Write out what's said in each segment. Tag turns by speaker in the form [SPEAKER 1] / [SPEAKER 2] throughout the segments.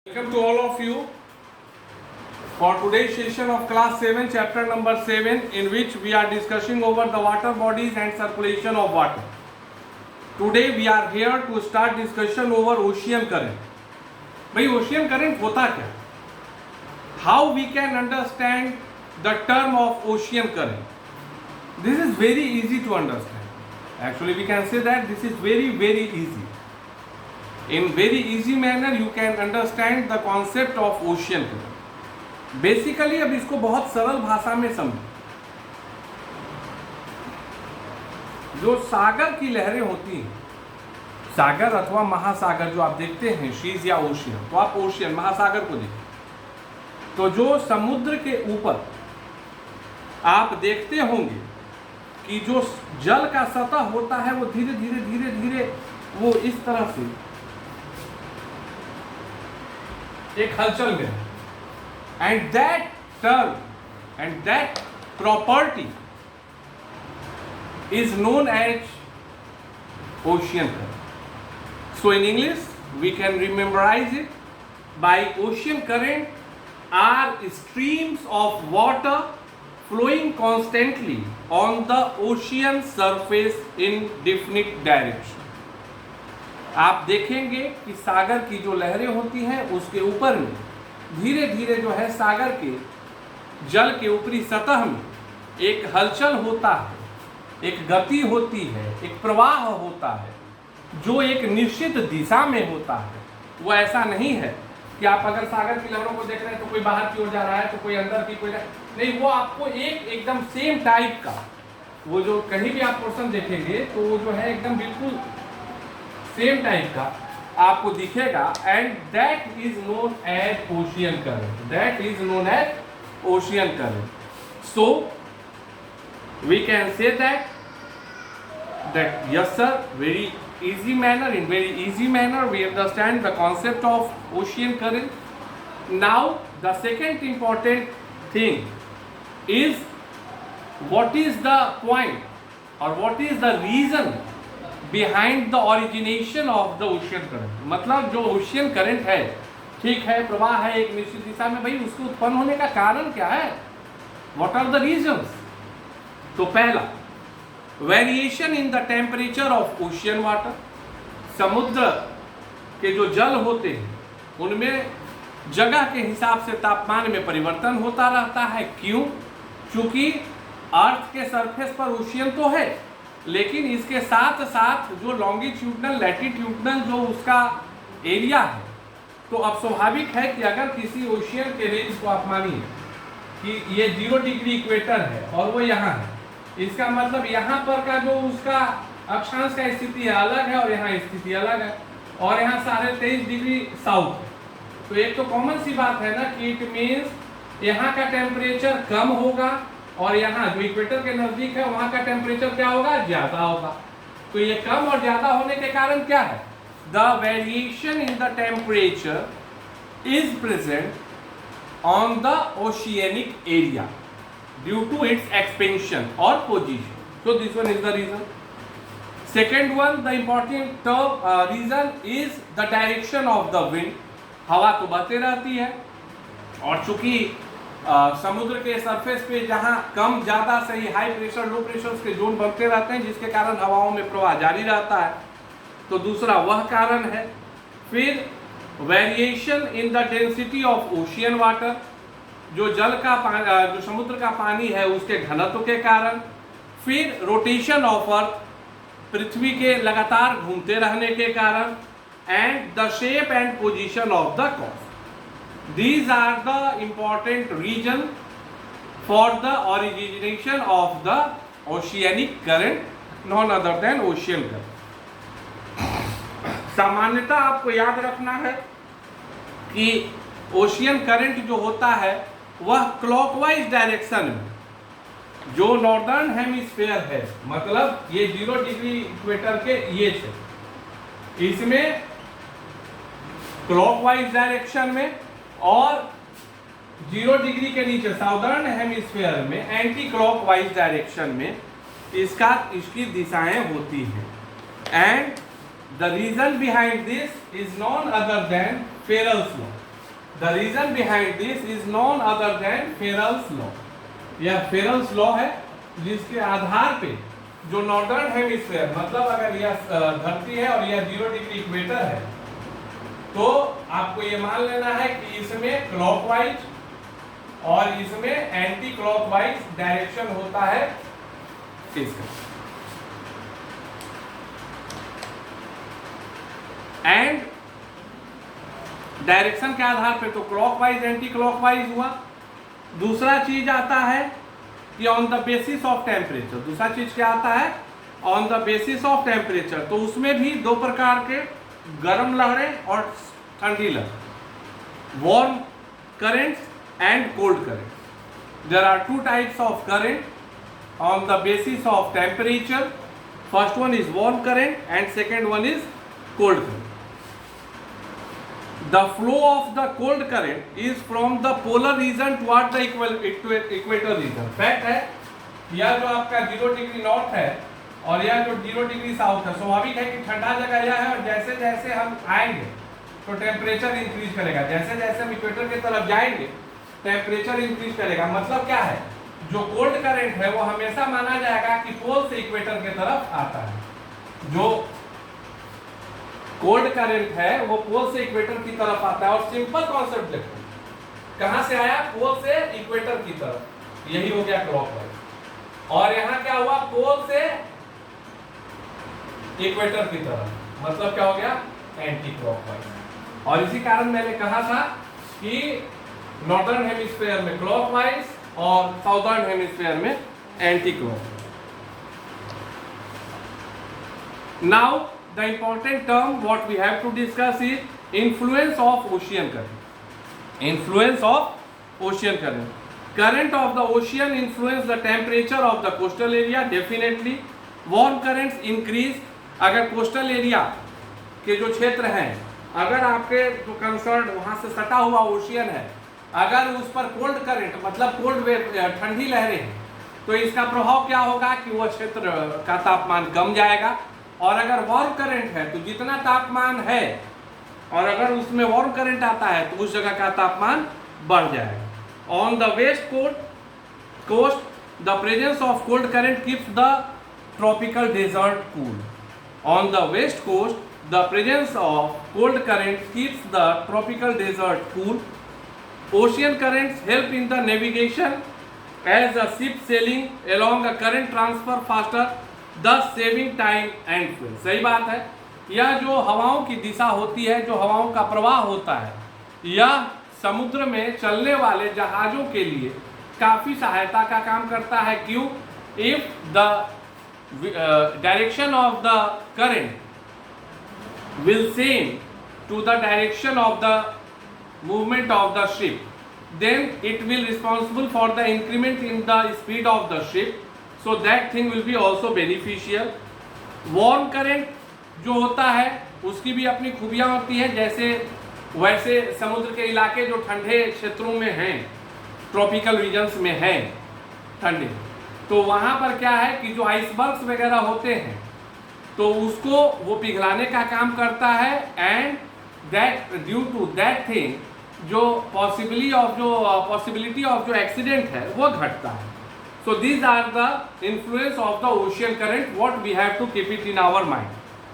[SPEAKER 1] Welcome to all of you for today's session of class 7 chapter number 7 in which we are discussing over the water bodies and circulation of water. Today we are here to start discussion over ocean current. भाई ocean current होता क्या? How we can understand the term of ocean current? This is very easy to understand. Actually we can say that this is very easy. In very easy manner you can understand the concept of ocean current. Basically अब इसको बहुत सरल भाषा में समझो. जो सागर की लहरें होती हैं, सागर अथवा महासागर जो आप देखते हैं, शीज या ओशियन, तो आप ओशियन महासागर को देखिए, तो जो समुद्र के ऊपर आप देखते होंगे कि जो जल का सतह होता है वो धीरे धीरे वो इस तरह से एक हलचल में है, and that term and that property is known as ocean current. So in English we can rememberise it by ocean current are streams of water flowing constantly on the ocean surface in definite direction. आप देखेंगे कि सागर की जो लहरें होती हैं उसके ऊपर में धीरे धीरे जो है सागर के जल के ऊपरी सतह में एक हलचल होता है, एक गति होती है, एक प्रवाह होता है जो एक निश्चित दिशा में होता है. वो ऐसा नहीं है कि आप अगर सागर की लहरों को देख रहे हैं तो कोई बाहर की ओर जा रहा है तो कोई अंदर की, कोई नहीं. वो आपको एकदम सेम टाइप का, वो जो कहीं भी आप पोर्शन देखेंगे तो वो जो है एकदम बिल्कुल सेम टाइप का आपको दिखेगा. And that is known as ocean current. That is known as ocean current. So we can say that yes sir, very easy manner, in very easy manner we understand the concept of ocean current. Now the second important thing is what is the point or what is the reason behind the origination of the ocean current. मतलब जो ocean current है, ठीक है, प्रवाह है एक निश्चित दिशा में, भाई उसके उत्पन्न होने का कारण क्या है? What are the reasons? तो पहला, variation in the temperature of ocean water. समुद्र के जो जल होते हैं उनमें जगह के हिसाब से तापमान में परिवर्तन होता रहता है. क्यों? चूंकि अर्थ के सरफेस पर ओशियन तो है, लेकिन इसके साथ साथ जो लॉन्गिट्यूडनल लैटिट्यूडनल जो उसका एरिया है, तो अब स्वाभाविक है कि अगर किसी ओशियन के रेंज को आप मानिए कि ये 0 डिग्री इक्वेटर है और वो यहाँ है, इसका मतलब यहाँ पर का जो उसका अक्षांश का स्थिति है अलग है और यहाँ स्थिति अलग है, और यहाँ 23.5 डिग्री साउथ है. तो एक तो कॉमन सी बात है ना कि इट मीन्स यहाँ का टेम्परेचर कम होगा और यहाँ जो इक्वेटर के नजदीक है वहाँ का टेम्परेचर क्या होगा? ज्यादा होगा. तो ये कम और ज्यादा होने के कारण क्या है? The variation in the temperature is present on the oceanic area due to its expansion or position. So this one is the reason. Second one, the important reason is the direction of the wind. हवा तो बहते रहती है और चूंकि समुद्र के surface पे जहाँ कम ज़्यादा सही हाई प्रेशर लो प्रेशर के जोन बनते रहते हैं जिसके कारण हवाओं में प्रवाह जारी रहता है. तो दूसरा वह कारण है. फिर variation in the density of ocean water, जो जल का जो समुद्र का पानी है उसके घनत्व के कारण. फिर रोटेशन ऑफ अर्थ, पृथ्वी के लगातार घूमते रहने के कारण. And the shape and position of the coast. These are the important reason for the origination of the oceanic current, none other than ocean current. सामान्यतः आपको याद रखना है कि ओशियन करंट जो होता है वह क्लॉकवाइज डायरेक्शन में, जो नॉर्दर्न हेमिस्फीयर है, मतलब ये 0 डिग्री इक्वेटर के ये है, इसमें क्लॉकवाइज डायरेक्शन में, और 0 डिग्री के नीचे साउदर्न हेमिस्फीयर में एंटी क्लॉकवाइज डायरेक्शन में इसकी दिशाएं होती हैं. And the reason behind this is none other than Ferrel's law. The reason behind this is none other than Ferrel's law. यह फेरल्स लॉ है जिसके आधार पे जो नॉर्दर्न हेमिस्फीयर, मतलब अगर यह धरती है और यह 0 डिग्री इक्वेटर है, तो आपको ये मान लेना है कि इसमें क्लॉकवाइज और इसमें एंटी क्लॉकवाइज डायरेक्शन होता है इसका। एंड डायरेक्शन के आधार पे तो क्लॉकवाइज एंटी क्लॉकवाइज हुआ। दूसरा चीज आता है कि on the basis of temperature, दूसरा चीज क्या आता है, on the basis of temperature, तो उसमें भी दो प्रकार के गर्म लहरें और ठंडी लहर, warm currents and cold currents. There are two types of current on the basis of temperature. First one is warm current and second one is cold current. The flow of the cold current is from the polar region toward the equator region. Fact है, यह जो आपका 0 degree north है और यह जो 0 degree south है, स्वाभाविक है कि ठंडा जगह यह है और जैसे जैसे हम आएंगे तो टेम्परेचर इंक्रीज करेगा, जैसे जैसे हम इक्वेटर की तरफ जाएंगे टेम्परेचर इंक्रीज करेगा। मतलब क्या है, जो कोल्ड करंट है वो हमेशा माना जाएगा कि पोल से इक्वेटर की तरफ आता है। जो कोल्ड करंट है वो पोल से इक्वेटर की तरफ आता है। और सिंपल कॉन्सेप्ट देखो, कहां से आया, पोल से इक्वेटर की तरफ, यही हो गया क्लॉकवाइज। और यहां क्या हुआ, पोल से इक्वेटर की तरफ, मतलब क्या हो गया, एंटी क्लॉकवाइज। और इसी कारण मैंने कहा था कि नॉर्दर्न हेमिस्फीयर में क्लॉकवाइज और साउदर्न हेमिस्फीयर में anti clockwise. Now the important term what we have to discuss is influence of ocean current. Influence of ocean current. Current of the ocean influence the temperature of the coastal area definitely. Warm currents increase, अगर coastal area के जो क्षेत्र हैं, अगर आपके जो concern वहां से सटा हुआ ओशियन है, अगर उस पर कोल्ड करंट मतलब कोल्ड वेव, ठंडी लहरें हैं, तो इसका प्रभाव क्या होगा कि वह क्षेत्र का तापमान कम जाएगा। और अगर वार्म करंट है तो जितना तापमान है और अगर उसमें वार्म करंट आता है तो उस जगह का तापमान बढ़ जाएगा। On the west coast the presence of cold current keeps the tropical desert cool. On the west coast the presence of cold current keeps the tropical desert cool. Ocean currents help in the navigation as the ship sailing along the current transfer faster thus saving time and fuel। सही बात है, यह जो हवाओं की दिशा होती है, जो हवाओं का प्रवाह होता है, यह समुद्र में चलने वाले जहाजों के लिए काफी सहायता का काम करता है। क्यों? If the direction of the current will same to the direction of the movement of the ship, then it will responsible for the increment in the speed of the ship, so that thing will be also beneficial। Warm current जो होता है उसकी भी अपनी खूबियाँ होती है, जैसे वैसे समुद्र के इलाके जो ठंडे क्षेत्रों में हैं, ट्रॉपिकल रीजन्स में हैं ठंडे, तो वहाँ पर क्या है कि जो आइसबर्ग्स वगैरह होते हैं तो उसको वो पिघलाने का काम करता है। And that due to that thing जो पॉसिबिलिटी ऑफ जो एक्सीडेंट है वो घटता है। So these are the influence of the ocean current, what we have to keep it in our mind.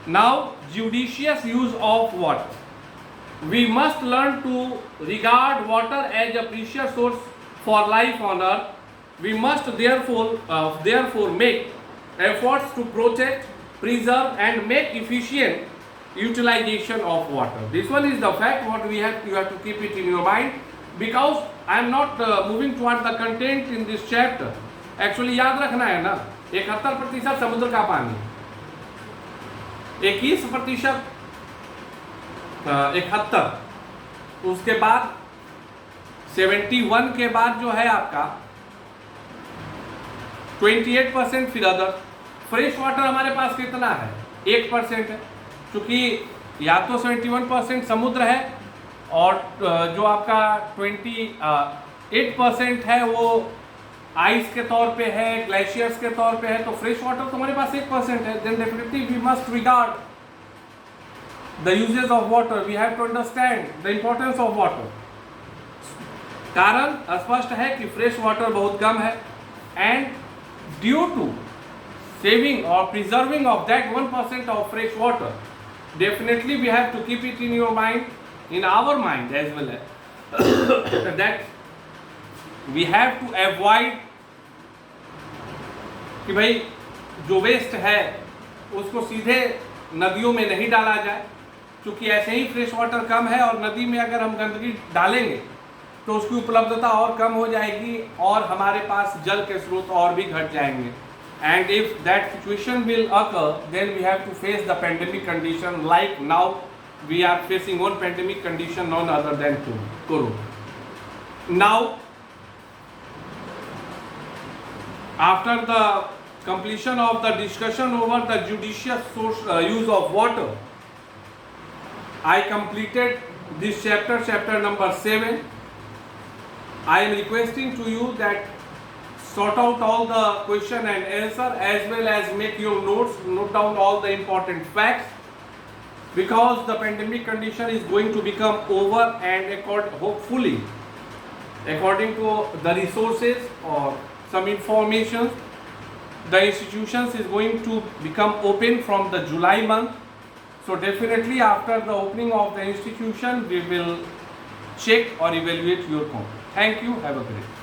[SPEAKER 1] Now, judicious use of water. We must learn to regard water as a precious source for life on earth. We must therefore make efforts to protect, preserve and make efficient utilization of water. This one is the fact what you have to keep it in your mind, because I am not moving toward the content in this chapter. Actually याद रखना है ना, 71% समुद्र का पानी, 21% 71, उसके बाद 71 के बाद जो है आपका 28% फिर अदर। फ्रेश वाटर हमारे पास कितना है, 1% है, क्योंकि या तो 71% समुद्र है और जो आपका 28% है वो आइस के तौर पे है, ग्लेशियर्स के तौर पे है। तो फ्रेश वाटर तो हमारे पास 1% है। Then definitely we must regard the uses of water, we have to understand the importance of water. कारण स्पष्ट है कि फ्रेश वाटर बहुत कम है, and due to saving or preserving of that 1% of fresh water, definitely we have to keep it in your mind, in our mind as well as that we have to avoid कि भाई जो waste है उसको सीधे नदियों में नहीं डाला जाए, क्योंकि ऐसे ही फ्रेश वाटर कम है और नदी में अगर हम गंदगी डालेंगे तो उसकी उपलब्धता और कम हो जाएगी और हमारे पास जल के स्रोत और भी घट जाएंगे. And if that situation will occur, then we have to face the pandemic condition, like now we are facing one pandemic condition, none other than Corona. Now, after the completion of the discussion over the judicious use of water, I completed this chapter number 7. I am requesting to you that sort out all the question and answer, as well as make your notes, note down all the important facts, because the pandemic condition is going to become over, and hopefully according to the resources or some information, the institutions is going to become open from the July month. So definitely after the opening of the institution we will check or evaluate your content. Thank you. Have a great day.